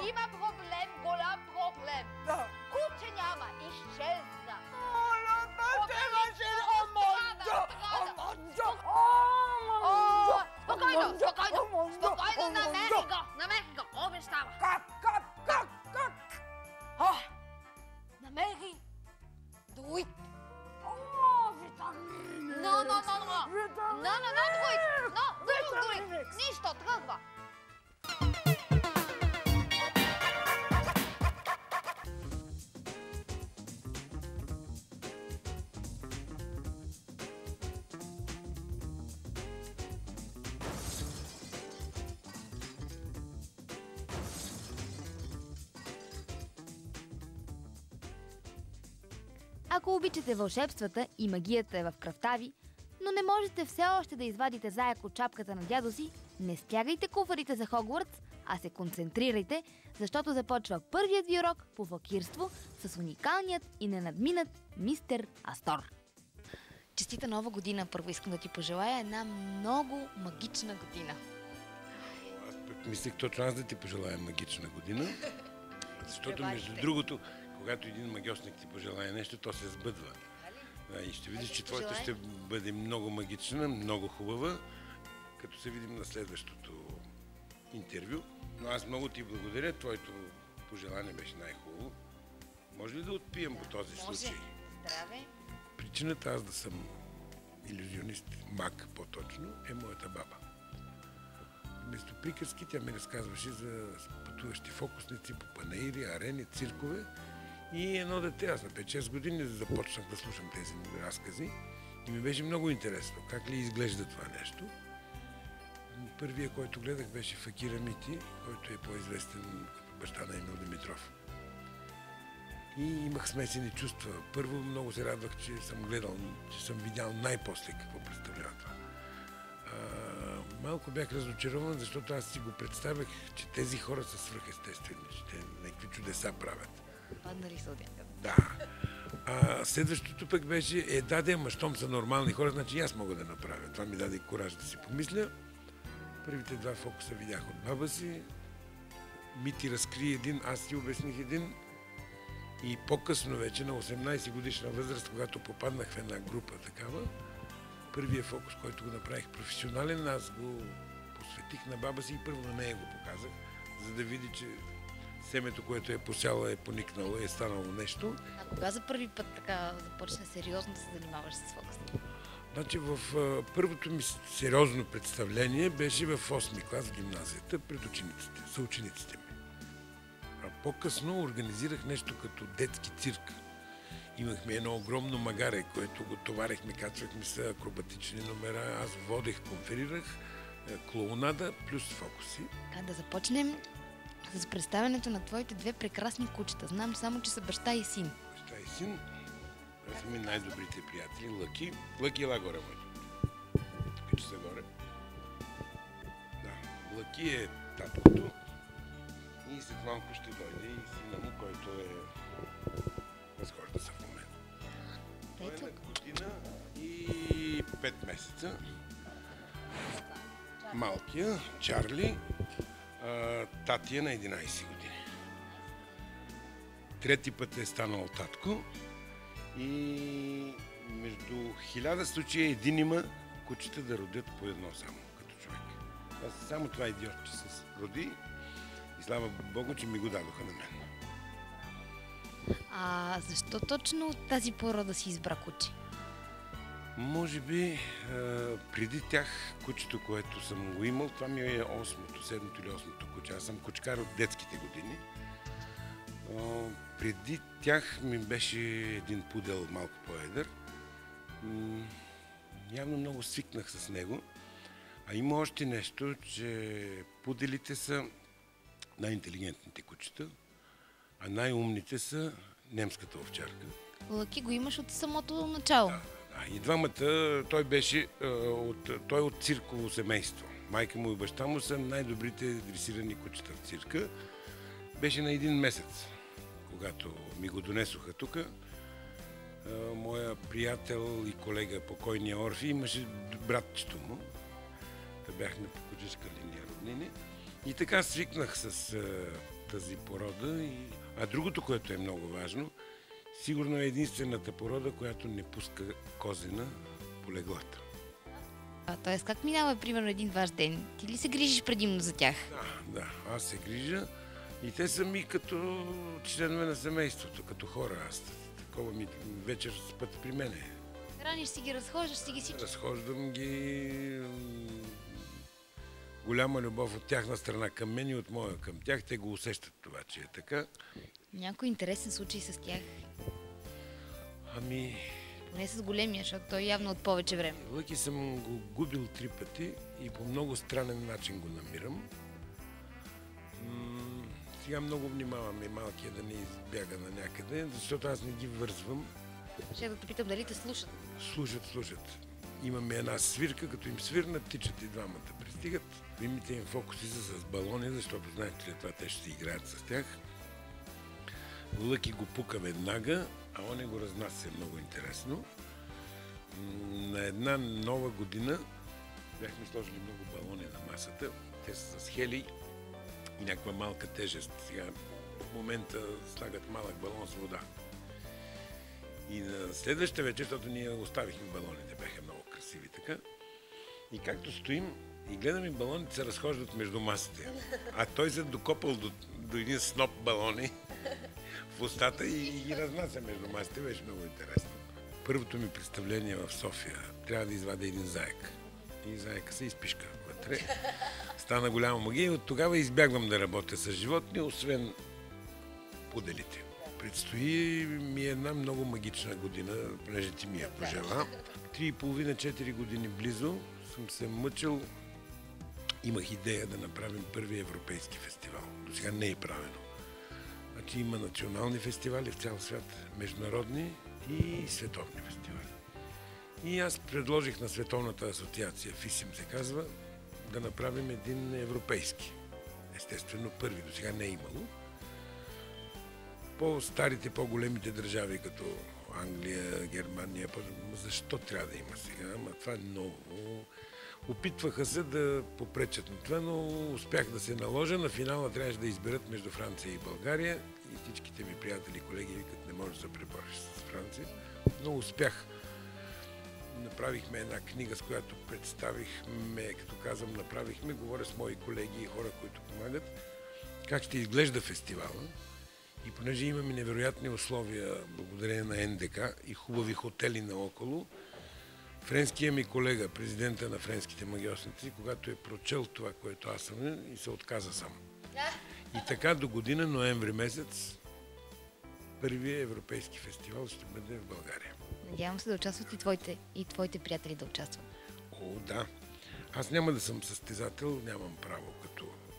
Има проблем, голям проблем. Да. Куче няма, изчезна. Спокойно, намери го, обещава. Как? Намери друид. Витамини! No, Витамини! друид. Нищо, тръгва. Ако обичате вълшебствата и магията е в кръвта ви, но не можете все още да извадите заек от чапката на дядо си, не стягайте куфарите за Хогвартс, а се концентрирайте, защото започва първият ви урок по факирство с уникалният и ненадминат мистер Астор. Честита нова година! Първо искам да ти пожелая една много магична година. Аз мислех точно аз да ти пожелая магична година, защото между другото, когато един магиосник ти пожелая нещо, то се сбъдва. Да, и ще видиш, че твоята ще бъде много магична, много хубава, като се видим на следващото интервю. Но аз много ти благодаря, твоето пожелание беше най-хубаво. Може ли да отпием по този случай? Здраве! Причината аз да съм илюзионист, маг по-точно, е моята баба. Вместо приказки тя ми разказваше за пътуващи фокусници по панаири, арени, циркове. И едно дете, аз на 5-6 години започнах да слушам тези разкази и ми беше много интересно как ли изглежда това нещо. Първия, който гледах, беше Факира Мити, който е по-известен като баща на Емил Димитров. И имах смесени чувства. Първо много се радвах, че съм гледал, че съм видял най-после какво представлява това. Малко бях разочарован, защото аз си го представях, че тези хора са свръхестествени, че те някакви чудеса правят. Паднали са от някъде. Да. Следващото пък беше, ама щом са нормални хора, значи и аз мога да направя. Това ми даде кураж да си помисля. Първите два фокуса видях от баба си. Мити разкри един, аз си обясних един. И по-късно вече, на 18 годишна възраст, когато попаднах в една група такава, първият фокус, който го направих професионален, аз го посветих на баба си и първо на нея го показах, за да види, че семето, което е посяла, е поникнало, е станало нещо. А кога за първи път така започна сериозно да се занимаваш с фокус? Значи в първото ми сериозно представление беше в 8-ми клас в гимназията пред учениците, съучениците ми. А по-късно организирах нещо като детски цирк. Имахме едно огромно магаре, което го товарехме, качвахме се акробатични номера, аз водех, конферирах, клоунада плюс фокуси. Да започнем с представянето на твоите две прекрасни кучета. Знам само, че са баща и син. Баща и син. Това са ми най-добрите приятели. Лъки. Лъки, ела горе, моето. Тук, че са горе. Да. Лъки е таткото. И след малко ще дойде и сина му, който е... разхожда се в момента. Той е на година и 5 месеца. Малкия, Чарли, тати е на 11 години. Трети път е станал татко и между 1000 случаи един има кучета да родят по едно само, като човек. Само това идиотче се роди и слава Богу, че ми го дадоха на мен. А защо точно от тази порода си избра куче? Може би преди тях кучето, което съм го имал, това ми е 7-то или 8-то куче. Аз съм кучкар от детските години. Преди тях ми беше един пудел малко по-едър. Явно много свикнах с него. А има още нещо, че пуделите са най-интелигентните кучета, а най-умните са немската овчарка. Лъки го имаш от самото начало. Да. И двамата, той е от цирково семейство. Майка му и баща му са най-добрите дресирани кучета в цирка. Беше на 1 месец, когато ми го донесоха тук. Моя приятел и колега, покойния Орфи, имаше братчето му. Та бяхме по кучешка линия роднини. И така свикнах с тази порода. А другото, което е много важно, сигурно е единствената порода, която не пуска козина по леглата. Т.е. как минава, примерно, един ваш ден? Ти ли се грижиш предимно за тях? Да, аз се грижа и те са ми като членове на семейството, като хора. Аз такова ми вечер спът при мене. Раниш си ги, разхождаш си ги всички. Разхождам ги. Голяма любов от тяхна страна към мен и от моя към тях. Те го усещат това, че е така. Някой интересен случай с тях? Ами... Поне с големия, защото той явно от повече време. Лъки съм го губил 3 пъти и по много странен начин го намирам. Сега много внимавам и малкия да не избяга на някъде, защото аз не ги вързвам. Ще да те питам дали те слушат. Слушат. Имаме една свирка, като им свирнат, тичат и двамата пристигат. Имите им фокуси са с балони, защото знаете, че това те ще си играят с тях. Лъки го пука веднага, а он го разнася много интересно. На една нова година бяхме сложили много балони на масата. Те са с хелий и някаква малка тежест. Сега в момента слагат малък балон с вода. И на следващата вечер, защото ние оставихме балоните, бяха много красиви така. И както стоим и гледаме, балоните се разхождат между масите. А той се докопал до един сноп балони в устата и ги разнася между масите. Беше много интересно. Първото ми представление в София трябва да извадя един заек. И заека се изпишка вътре. Стана голяма магия и от тогава избягвам да работя с животни, освен пуделите. Предстои ми една много магична година, понеже ти ми я пожела. 3,5-4 години близо съм се мъчил. Имах идея да направим първи европейски фестивал. До сега не е правено. Значи има национални фестивали в цял свят, международни и световни фестивали. И аз предложих на Световната асоциация, ФИСИМ се казва, да направим един европейски. Естествено, първи до сега не е имало. По-старите, по-големите държави, като Англия, Германия, защо трябва да има сега? Ама това е ново. Опитваха се да попречат на това, но успях да се наложа. На финала трябваше да изберат между Франция и България. И всичките ми приятели и колеги викат, не можеш да се пребориш с Франция. Но успях. Направихме една книга, с която представихме, като казвам направихме, говоря с мои колеги и хора, които помагат, как ще изглежда фестивала. И понеже имаме невероятни условия, благодарение на НДК и хубави хотели наоколо, френският ми колега, президента на френските магиосници, когато е прочел това, което аз съм, и се отказа сам. И така до година, ноември месец, първият европейски фестивал ще бъде в България. Надявам се да участват и твоите приятели да участват. О, да. Аз няма да съм състезател, нямам право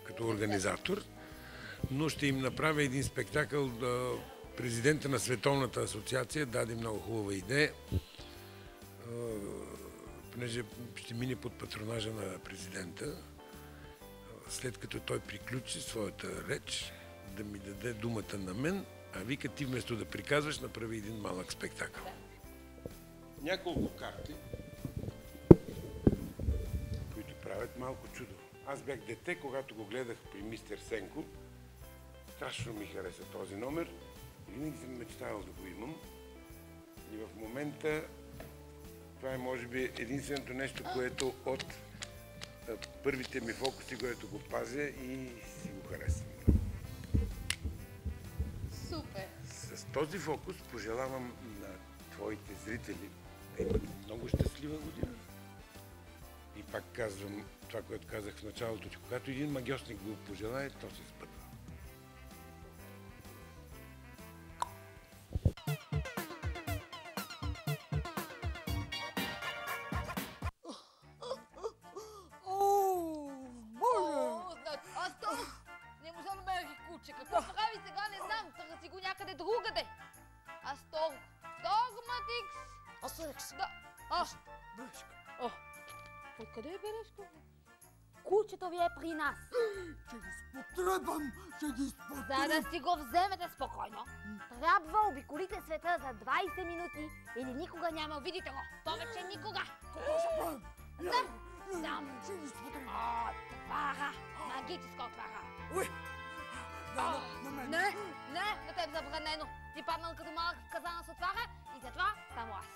като организатор, но ще им направя един спектакъл. Президента на Световната асоциация даде много хубава идея, понеже ще мине под патронажа на президента, след като той приключи своята реч, да ми даде думата на мен, а вика ти вместо да приказваш, направи един малък спектакъл. Няколко карти, които правят малко чудо. Аз бях дете, когато го гледах при мистер Сенко. Страшно ми хареса този номер. Винаги съм мечтавал да го имам. И в момента това е може би единственото нещо, което от първите ми фокуси, което го пазя и си го харесвам. Супер! С този фокус пожелавам на твоите зрители да имат много щастлива година. И пак казвам това, което казах в началото, че когато един магиосник го пожелае, то се сбъдва. Какво прави сега, не знам. Търси го някъде другаде. Астор. Догматикс. Астерикс. Да. Бележка. Откъде е бележка? Кучето ви е при нас. Ще ги спотребам, За да си го вземете спокойно, трябва обиколите света за 20 минути или никога няма. Видите го. Повече никога. Какво ще правим? Знам. Ще ги спотребам. Отвара. Магическа отвара. Уй, на мен. Не, на теб забранено. Ти паднал като малък в казана с отвара и затова само аз.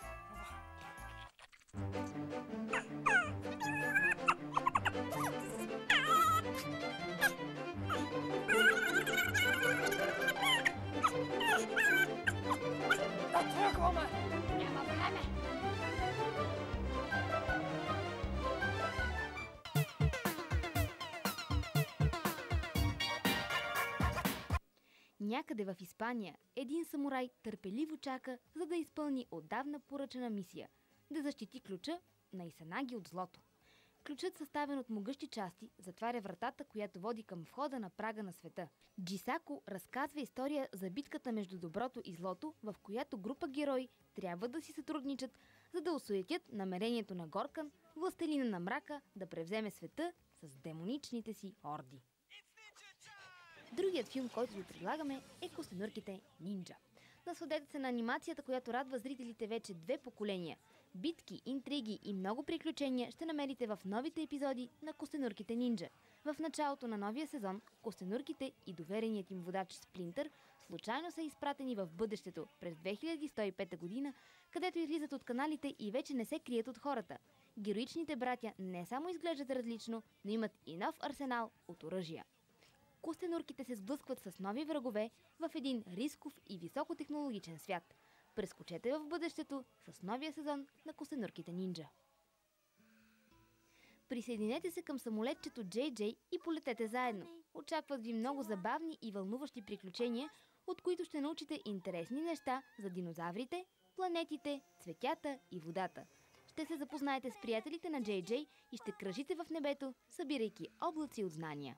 Да тръгваме! Няма време. Някъде в Испания един самурай търпеливо чака, за да изпълни отдавна поръчана мисия – да защити ключа на Исанаги от злото. Ключът, съставен от могъщи части, затваря вратата, която води към входа на прага на света. Джисако разказва история за битката между доброто и злото, в която група герои трябва да си сътрудничат, за да осуетят намерението на Горкан, властелина на мрака, да превземе света с демоничните си орди. Другият филм, който ви предлагаме, е Костенурките нинджа. Насладете се на анимацията, която радва зрителите вече 2 поколения. Битки, интриги и много приключения ще намерите в новите епизоди на Костенурките нинджа. В началото на новия сезон Костенурките и довереният им водач Сплинтър случайно са изпратени в бъдещето през 2105 година, където излизат от каналите и вече не се крият от хората. Героичните братя не само изглеждат различно, но имат и нов арсенал от оръжия. Костенурките се сблъскват с нови врагове в един рисков и високотехнологичен свят. Прескочете в бъдещето с новия сезон на Костенурките нинджа. Присъединете се към самолетчето JJ и полетете заедно. Очакват ви много забавни и вълнуващи приключения, от които ще научите интересни неща за динозаврите, планетите, цветята и водата. Ще се запознаете с приятелите на JJ и ще кръжите в небето, събирайки облаци от знания.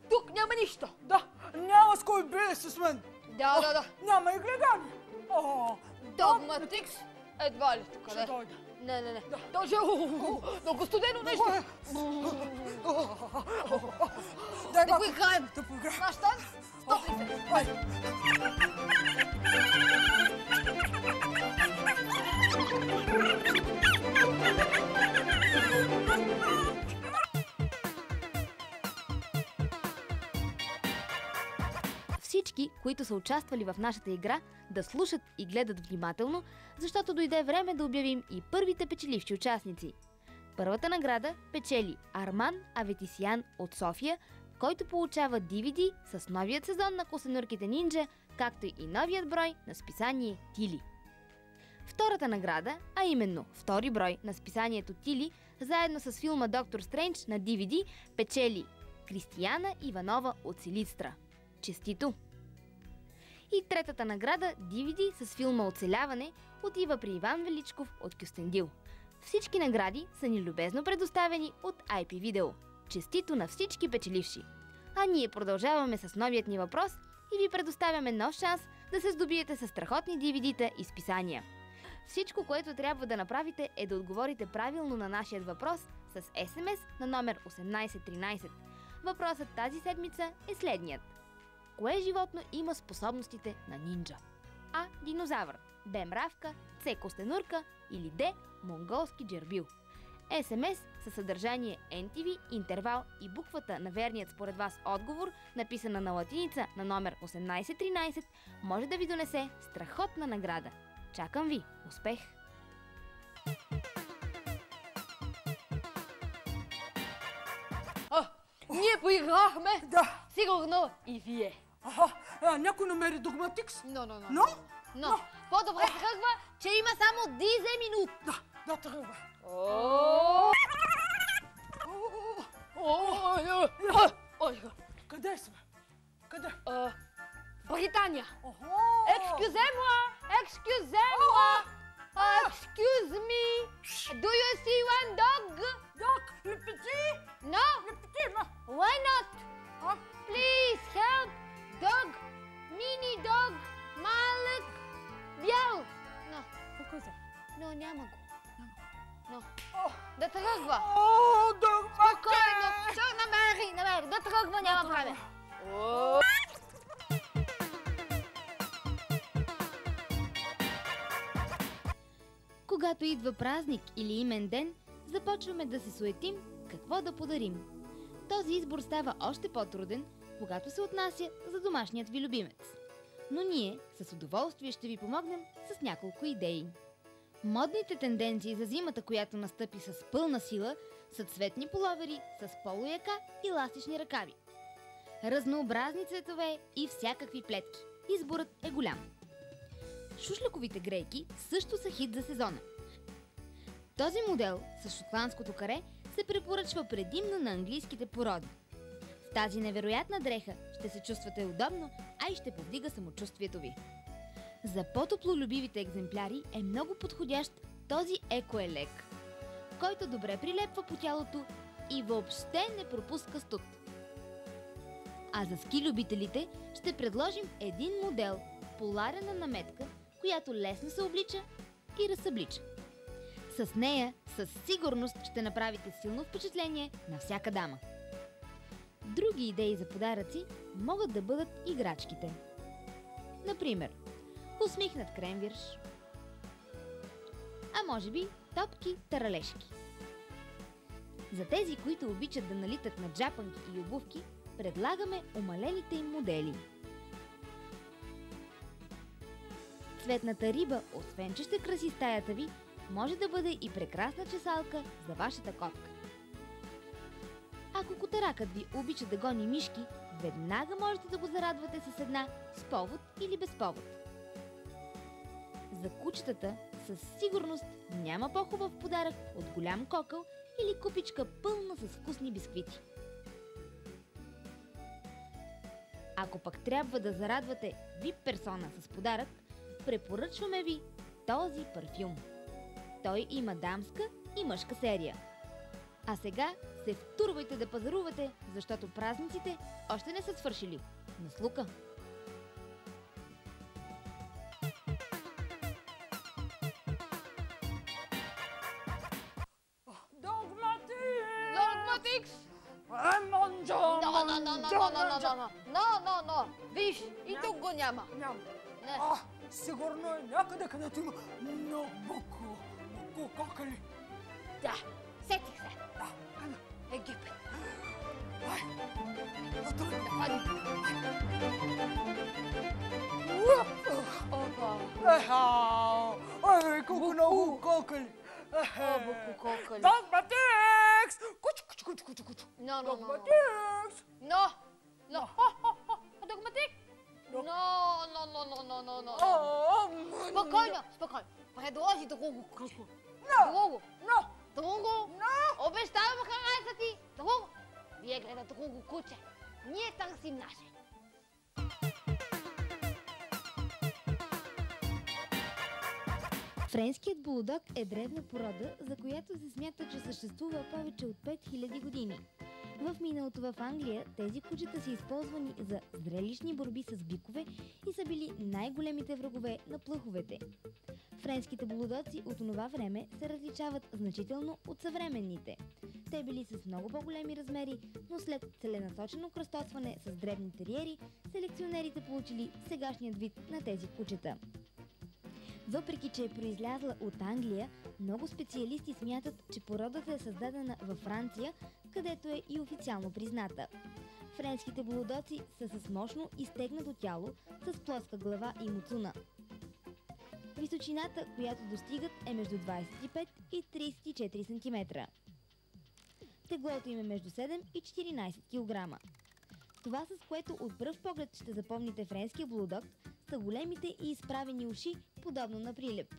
Тук няма нищо. Да, няма с кой бие с мен. Да. Няма и гледани. Догматикс? Едва ли тук, Ще не? дойде. Не. Дойде. Много студено нещо. Дай Да малко поиграем. да поиграем. Наш танц? Стопли се. Айде. Всички, които са участвали в нашата игра, да слушат и гледат внимателно, защото дойде време да обявим и първите печеливши участници. Първата награда печели Арман Аветисян от София, който получава DVD с новият сезон на Костенурките нинджа, както и новият брой на списание Тили. Втората награда, а именно втори брой на списанието Тили, заедно с филма Доктор Стрендж на DVD, печели Кристияна Иванова от Силистра. Честито! И третата награда, DVD с филма Оцеляване, отива при Иван Величков от Кюстендил. Всички награди са ни любезно предоставени от IP Video. Честито на всички печеливши! А ние продължаваме с новият ни въпрос и ви предоставяме нов шанс да се здобиете с страхотни DVD-та и списания. Всичко, което трябва да направите, е да отговорите правилно на нашия въпрос с SMS на номер 1813. Въпросът тази седмица е следният. Кое животно има способностите на нинджа? А. Динозавър, Б. Мравка, С. Костенурка или Д. Монголски джербил. SMS със съдържание NTV, интервал и буквата на верният според вас отговор, написана на латиница на номер 1813, може да ви донесе страхотна награда. Чакам ви! Успех! Ние поиграхме. Да. Сигурно и вие. Някой намери догматикс? Но? По-добре тръгва, че има само 10 минути. Да, тръгва. Къде сме? Къде? Британия. Excuse-moi. Excuse me. Do you see one dog? Док, le petit. No. Le petit, non. Why not? Please help. Dog. Mini dog. Малък. Бял. No. Какво каза? Но няма го. Но. Да тръгва. Док, Спокойно. Намери. Да тръгва, няма време. Когато идва празник или имен ден, започваме да се суетим какво да подарим. Този избор става още по-труден, когато се отнася за домашният ви любимец. Но ние с удоволствие ще ви помогнем с няколко идеи. Модните тенденции за зимата, която настъпи с пълна сила, са цветни пуловери с полуяка и ластични ръкави. Разнообразни цветове и всякакви плетки. Изборът е голям. Шушляковите грейки също са хит за сезона. Този модел с шотландското каре се препоръчва предимно на английските породи. В тази невероятна дреха ще се чувствате удобно, а и ще повдига самочувствието ви. За по-топлолюбивите екземпляри е много подходящ този екоелек, който добре прилепва по тялото и въобще не пропуска студ. А за ски любителите ще предложим един модел поларена наметка, която лесно се облича и разсъблича. С нея със сигурност ще направите силно впечатление на всяка дама. Други идеи за подаръци могат да бъдат играчките. Например, усмихнат кремвирш, а може би топки таралежки. За тези, които обичат да налитат на джапанки и обувки, предлагаме омалените им модели. Цветната риба, освен че ще краси стаята ви, може да бъде и прекрасна чесалка за вашата котка. Ако котаракът ви обича да гони мишки, веднага можете да го зарадвате с една с повод или без повод. За кучетата със сигурност няма по-хубав подарък от голям кокъл или купичка пълна с вкусни бисквити. Ако пък трябва да зарадвате VIP персона с подарък, препоръчваме ви този парфюм. Той има дамска и мъжка серия. А сега се втурвайте да пазарувате, защото празниците още не са свършили. Наслука! Догматикс! Но! Виж, и тук го няма. Няма. Не. Сигурно е някъде, където има много кокали. Да, сетих се. Египет. Ай, колко много кокали. Кокали. Догматикс! Куч. Но. Догматикс! Догматик? Но. Спокойно. Предложи друго кръсло. Друго. Обещавам хареса ти. Друго. Вие гледа друго куче. Ние търсим наше. Френският булдог е древна порода, за която се смята, че съществува повече от 5000 години. В миналото в Англия тези кучета са използвани за зрелищни борби с бикове и са били най-големите врагове на плъховете. Френските булдоци от онова време се различават значително от съвременните. Те били с много по-големи размери, но след целенасочено кръстосване с дребни териери, селекционерите получили сегашният вид на тези кучета. Въпреки че е произлязла от Англия, много специалисти смятат, че породата е създадена във Франция, където е и официално призната. Френските булдоци са с мощно изтегнато тяло, с плоска глава и муцуна. Височината, която достигат, е между 25 и 34 см. Теглото им е между 7 и 14 кг. Това, с което от пръв поглед ще запомните френския булдог, са големите и изправени уши, подобно на прилеп.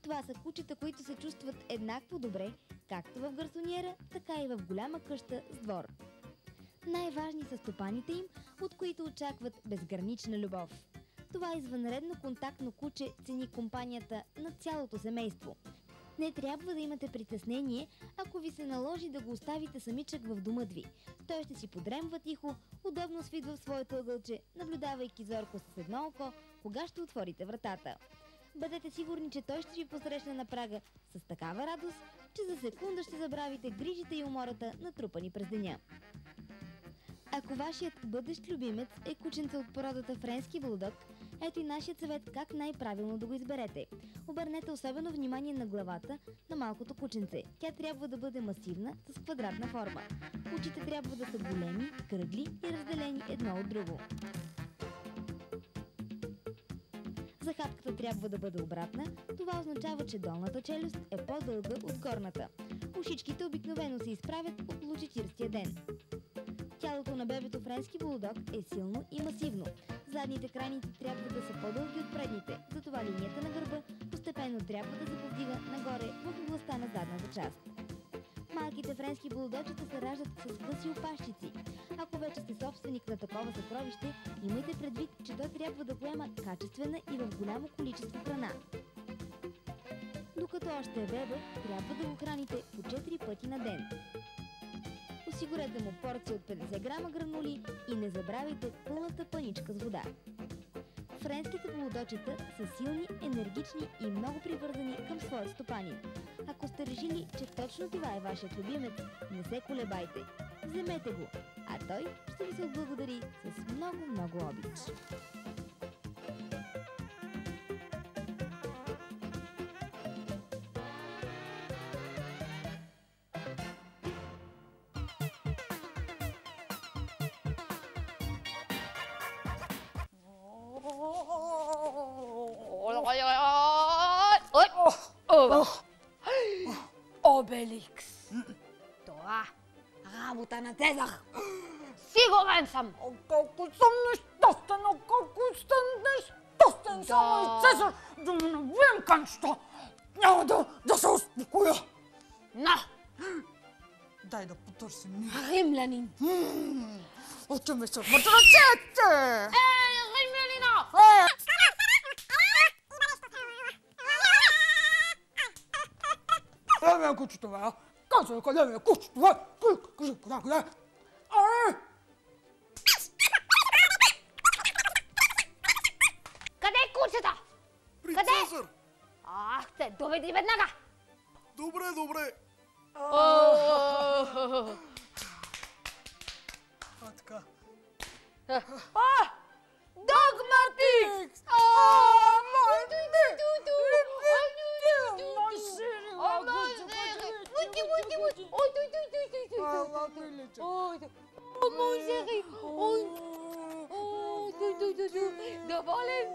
Това са кучета, които се чувстват еднакво добре, както в гарсониера, така и в голяма къща с двор. Най-важни са стопаните им, от които очакват безгранична любов. Това извънредно контактно куче цени компанията на цялото семейство. Не трябва да имате притеснение, ако ви се наложи да го оставите самичък в домът ви. Той ще си подремва тихо, удобно свидва в своето ъгълче, наблюдавайки зорко с едно око, кога ще отворите вратата. Бъдете сигурни, че той ще ви посрещне на прага с такава радост, че за секунда ще забравите грижите и умората, натрупани през деня. Ако вашият бъдещ любимец е кученце от породата френски булдог, Ето и нашият съвет как най-правилно да го изберете. Обърнете особено внимание на главата на малкото кученце. Тя трябва да бъде масивна, с квадратна форма. Очите трябва да са големи, кръгли и разделени едно от друго. Захапката трябва да бъде обратна. Това означава, че долната челюст е по-дълга от горната. Ушичките обикновено се изправят около 40-тия ден. Тялото на бебето френски булдог е силно и масивно. Задните крайници трябва да са по-дълги от предните, затова линията на гърба постепенно трябва да се повдига нагоре в областта на задната част. Малките френски булдожета се раждат с къси опашчици. Ако вече сте собственик на такова съкровище, имайте предвид, че той трябва да поема качествена и в голямо количество храна. Докато още е бебе, трябва да го храните по 4 пъти на ден. Осигурете му порция от 50 грама гранули и не забравяйте пълната паничка с вода. Френските булдожета са силни, енергични и много привързани към своя стопанин. Ако сте решили, че точно това е вашият любимец, не се колебайте. Вземете го, а той ще ви се отблагодари с много обич. Обеликс! Това работа на Цезар! Сигурен съм! Колко съм нещастен, колко съм нещастен, само и Цезар да ме навием канчето. Няма да се успокоя. Но! Дай да потърсим. Римлянин! Още ми се въртат ръцете! Ей, римлянина! Къде ми е кучето, бе? Казвай, къде ми е кучето, бе? Кажи, къде? Ай! Къде е кучета? При Къде? Цезар! Ах, те, доведи веднага! Добре. Така. Догматикс! Доволен?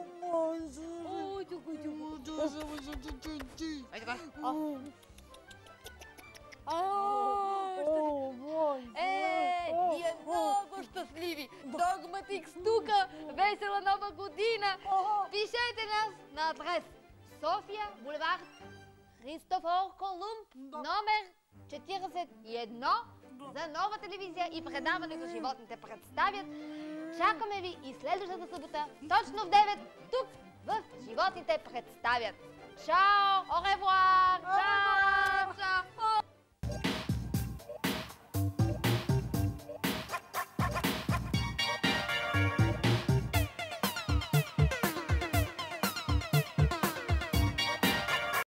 Ние много щастливи! Догматикс тука! Весела нова година! Пишете нас на адрес София, булевард Христофор Колумб, номер 41 за Нова телевизия и предаването Животните представят. Чакаме ви и следващата събота, точно в 9, тук в Животните представят. Чао! Au revoir!